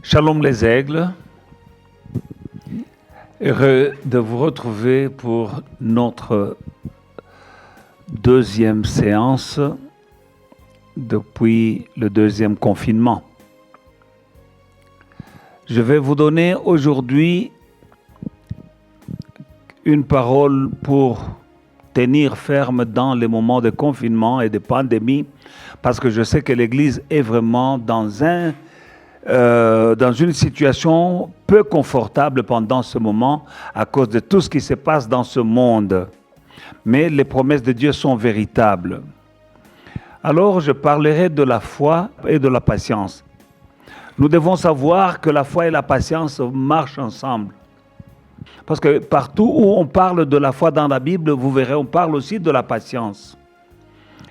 Shalom les aigles, heureux de vous retrouver pour notre deuxième séance depuis le deuxième confinement. Je vais vous donner aujourd'hui une parole pour tenir ferme dans les moments de confinement et de pandémie, parce que je sais que l'Église est vraiment dans une situation peu confortable pendant ce moment à cause de tout ce qui se passe dans ce monde. Mais les promesses de Dieu sont véritables. Alors je parlerai de la foi et de la patience. Nous devons savoir que la foi et la patience marchent ensemble. Parce que partout où on parle de la foi dans la Bible, vous verrez, on parle aussi de la patience.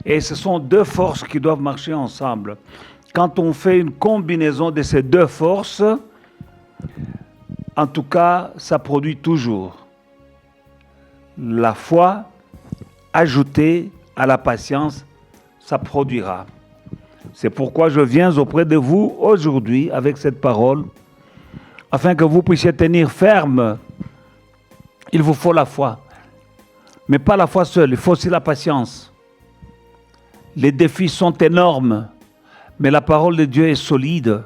Et ce sont deux forces qui doivent marcher ensemble. Quand on fait une combinaison de ces deux forces, en tout cas, ça produit toujours la foi ajoutée à la patience, ça produira. C'est pourquoi je viens auprès de vous aujourd'hui avec cette parole, afin que vous puissiez tenir ferme. Il vous faut la foi, mais pas la foi seule, il faut aussi la patience. Les défis sont énormes, mais la parole de Dieu est solide.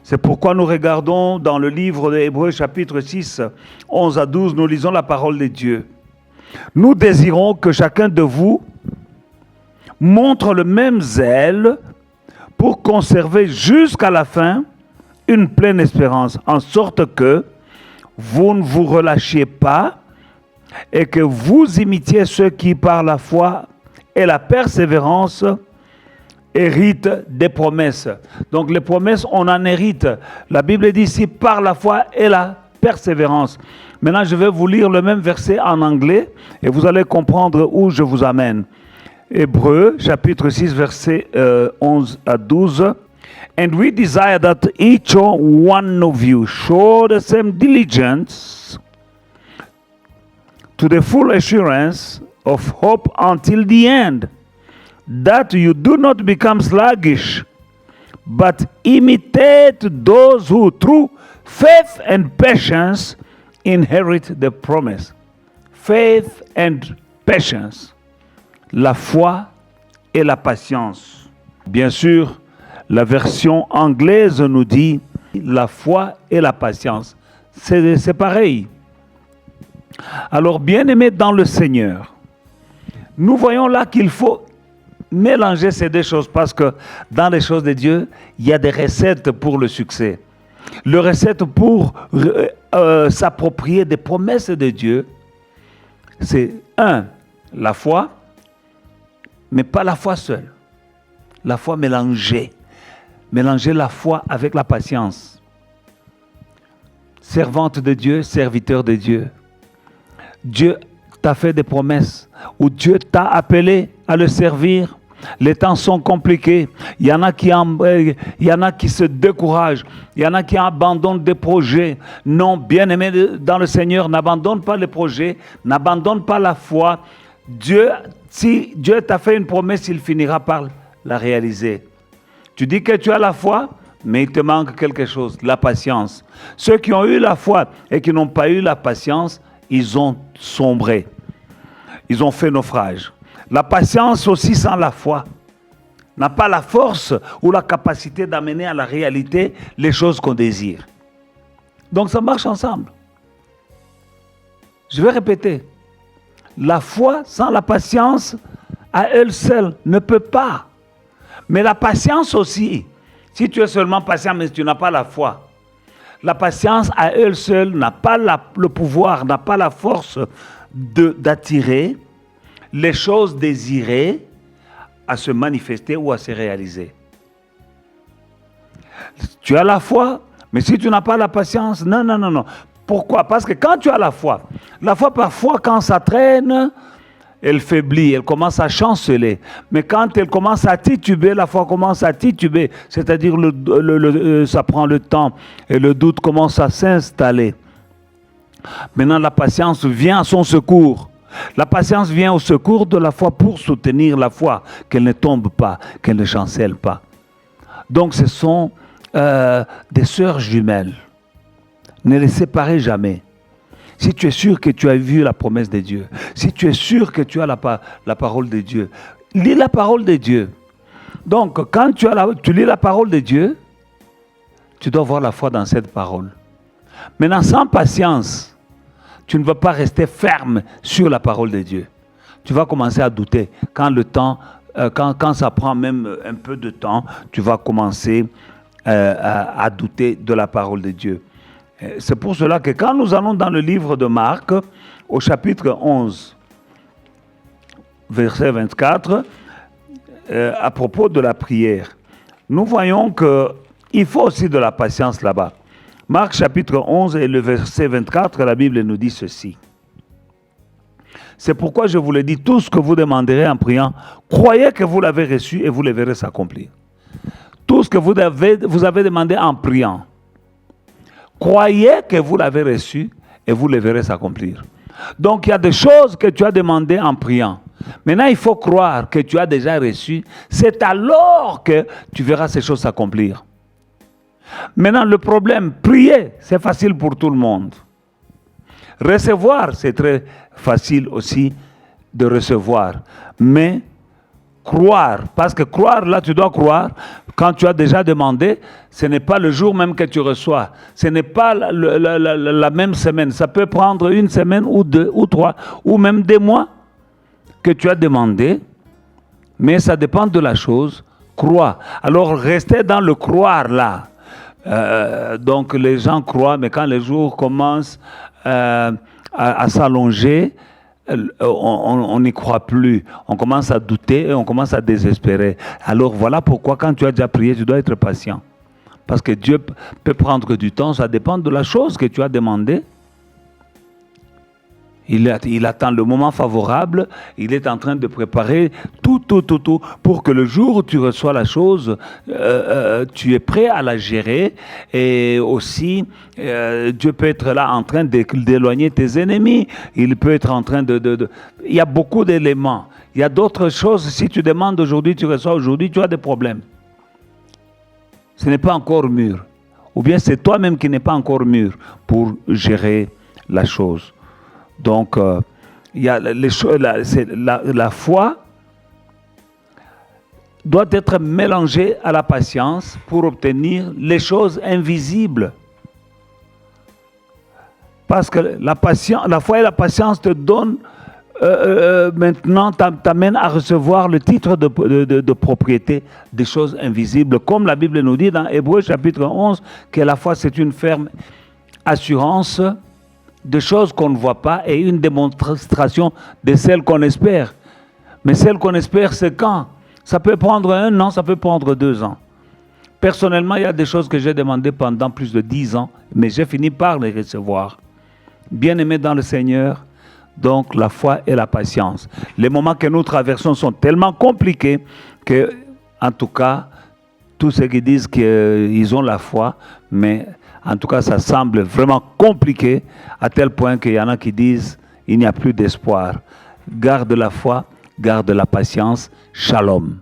C'est pourquoi nous regardons dans le livre de Hébreux chapitre 6, 11 à 12, nous lisons la parole de Dieu. Nous désirons que chacun de vous montre le même zèle pour conserver jusqu'à la fin une pleine espérance, en sorte que vous ne vous relâchiez pas et que vous imitiez ceux qui, par la foi et la persévérance, héritent des promesses. Donc les promesses, on en hérite. La Bible dit ici, par la foi et la persévérance. Maintenant, je vais vous lire le même verset en anglais et vous allez comprendre où je vous amène. Hébreux, chapitre 6, verset 11 à 12. And we desire that each one of you show the same diligence to the full assurance of hope until the end, that you do not become sluggish, but imitate those who through faith and patience inherit the promise. Faith and patience. La foi et la patience. Bien sûr, la version anglaise nous dit la foi et la patience. C'est pareil. Alors, bien-aimés dans le Seigneur, nous voyons là qu'il faut mélanger ces deux choses parce que dans les choses de Dieu, il y a des recettes pour le succès. Les recettes pour s'approprier des promesses de Dieu, c'est la foi, mais pas la foi seule. La foi mélangée. Mélanger la foi avec la patience. Servante de Dieu, serviteur de Dieu. Dieu t'a fait des promesses où Dieu t'a appelé à le servir. Les temps sont compliqués. Il y en a qui se découragent. Il y en a qui abandonnent des projets. Non, bien-aimé dans le Seigneur, n'abandonne pas les projets, n'abandonne pas la foi. Si Dieu t'a fait une promesse, il finira par la réaliser. Tu dis que tu as la foi, mais il te manque quelque chose, la patience. Ceux qui ont eu la foi et qui n'ont pas eu la patience, ils ont sombré. Ils ont fait naufrage. La patience aussi sans la foi n'a pas la force ou la capacité d'amener à la réalité les choses qu'on désire. Donc ça marche ensemble. Je vais répéter. La foi sans la patience à elle seule ne peut pas. Mais la patience aussi, si tu es seulement patient mais tu n'as pas la foi, la patience à elle seule n'a pas le pouvoir, n'a pas la force d'attirer les choses désirées à se manifester ou à se réaliser. Tu as la foi, mais si tu n'as pas la patience, non. Pourquoi? Parce que quand tu as la foi parfois quand ça traîne, elle faiblit, elle commence à chanceler. Mais quand elle commence à tituber, la foi commence à tituber, c'est-à-dire ça prend le temps et le doute commence à s'installer. Maintenant, la patience vient à son secours. La patience vient au secours de la foi pour soutenir la foi, qu'elle ne tombe pas, qu'elle ne chancelle pas. Donc ce sont des sœurs jumelles. Ne les séparez jamais. Si tu es sûr que tu as vu la promesse de Dieu, si tu es sûr que tu as la parole de Dieu, lis la parole de Dieu. Donc, quand tu lis la parole de Dieu, tu dois avoir la foi dans cette parole. Maintenant, sans patience, tu ne vas pas rester ferme sur la parole de Dieu. Tu vas commencer à douter. Quand ça prend même un peu de temps, tu vas commencer à douter de la parole de Dieu. C'est pour cela que quand nous allons dans le livre de Marc, au chapitre 11, verset 24, à propos de la prière, nous voyons qu'il faut aussi de la patience là-bas. Marc chapitre 11 et le verset 24, la Bible nous dit ceci. C'est pourquoi je vous le dis, tout ce que vous demanderez en priant, croyez que vous l'avez reçu et vous le verrez s'accomplir. Tout ce que vous avez demandé en priant, croyez que vous l'avez reçu et vous le verrez s'accomplir. Donc il y a des choses que tu as demandées en priant. Maintenant, il faut croire que tu as déjà reçu. C'est alors que tu verras ces choses s'accomplir. Maintenant, le problème, prier, c'est facile pour tout le monde. Recevoir, c'est très facile aussi de recevoir. Mais croire, parce que croire, là, tu dois croire, quand tu as déjà demandé, ce n'est pas le jour même que tu reçois. Ce n'est pas la même semaine. Ça peut prendre une semaine ou deux ou trois ou même des mois que tu as demandé. Mais ça dépend de la chose. Crois. Alors, restez dans le croire là. Donc, les gens croient, mais quand les jours commencent à s'allonger, on n'y croit plus. On commence à douter et on commence à désespérer. Alors voilà pourquoi quand tu as déjà prié, tu dois être patient. Parce que Dieu peut prendre du temps, ça dépend de la chose que tu as demandé. Il attend le moment favorable, il est en train de préparer tout pour que le jour où tu reçois la chose, tu es prêt à la gérer. Et aussi, Dieu peut être là en train d'éloigner tes ennemis. Il peut être en train Il y a beaucoup d'éléments. Il y a d'autres choses. Si tu demandes aujourd'hui, tu reçois aujourd'hui, tu as des problèmes. Ce n'est pas encore mûr. Ou bien c'est toi-même qui n'es pas encore mûr pour gérer la chose. Donc, il y a la foi doit être mélangée à la patience pour obtenir les choses invisibles. Parce que la foi et la patience te donnent, maintenant, t'amènent à recevoir le titre de propriété des choses invisibles. Comme la Bible nous dit dans Hébreux chapitre 11, que la foi c'est une ferme assurance de choses qu'on ne voit pas et une démonstration de celles qu'on espère. Mais celles qu'on espère, c'est quand? Ça peut prendre 1 an, ça peut prendre 2 ans. Personnellement, il y a des choses que j'ai demandées pendant plus de 10 ans, mais j'ai fini par les recevoir. Bien-aimés dans le Seigneur, donc la foi et la patience. Les moments que nous traversons sont tellement compliqués que, en tout cas, tous ceux qui disent qu'ils ont la foi, mais en tout cas, ça semble vraiment compliqué à tel point qu'il y en a qui disent il n'y a plus d'espoir. Garde la foi, garde la patience. Shalom.